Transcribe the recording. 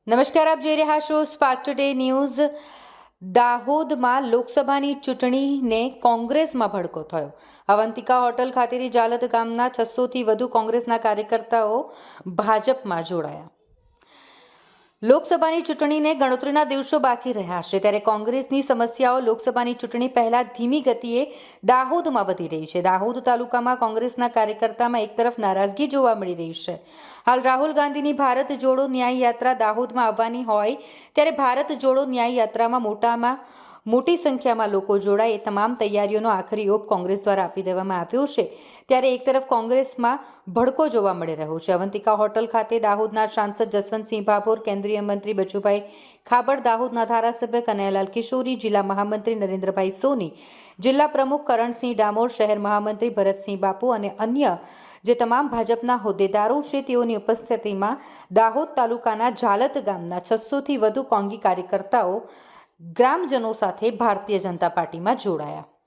નમસ્કાર, આપ જોઈ રહ્યા છો સ્પાર્ક ટુડે ન્યૂઝ। દાહોદમાં લોકસભાની ચૂંટણીને કોંગ્રેસમાં ભડકો થયો। અવંતિકા હોટલ ખાતેથી જાલત ગામના 600થી વધુ કોંગ્રેસના કાર્યકર્તાઓ ભાજપમાં જોડાયા। લોકસભાની ચૂંટણીને ગણતરીના દિવસો બાકી રહ્યા છે, ત્યારે કોંગ્રેસની સમસ્યાઓ લોકસભાની ચૂંટણી પહેલા ધીમી ગતિએ દાહોદમાં વધી રહી છે। દાહોદ તાલુકામાં કોંગ્રેસના કાર્યકર્તામાં એક તરફ નારાજગી જોવા મળી રહી છે। હાલ રાહુલ ગાંધીની ભારત જોડો ન્યાય યાત્રા દાહોદમાં આવવાની હોય ત્યારે ભારત જોડો ન્યાય યાત્રામાં મોટી સંખ્યામાં લોકો જોડાય એ તમામ તૈયારીઓનો આખરી ઓપ કોંગ્રેસ દ્વારા આપી દેવામાં આવ્યો છે। ત્યારે એક તરફ કોંગ્રેસમાં ભડકો જોવા મળી રહ્યો છે। અવંતિકા હોટલ ખાતે દાહોદના સાંસદ જસવંતસિંહ ભાભોર, કેન્દ્રીય મંત્રી બચુભાઈ ખાબડ, દાહોદના ધારાસભ્ય કનૈયાલાલ કિશોરી, જિલ્લા મહામંત્રી નરેન્દ્રભાઈ સોની, જિલ્લા પ્રમુખ કરણસિંહ ડામોર, શહેર મહામંત્રી ભરતસિંહ બાપુ અને અન્ય જે તમામ ભાજપના હોદ્દેદારો છે તેઓની ઉપસ્થિતિમાં દાહોદ તાલુકાના જાલત ગામના 600થી વધુ કોંગી કાર્યકર્તાઓ ગ્રામજનો સાથે ભારતીય જનતા પાર્ટીમાં જોડાયા।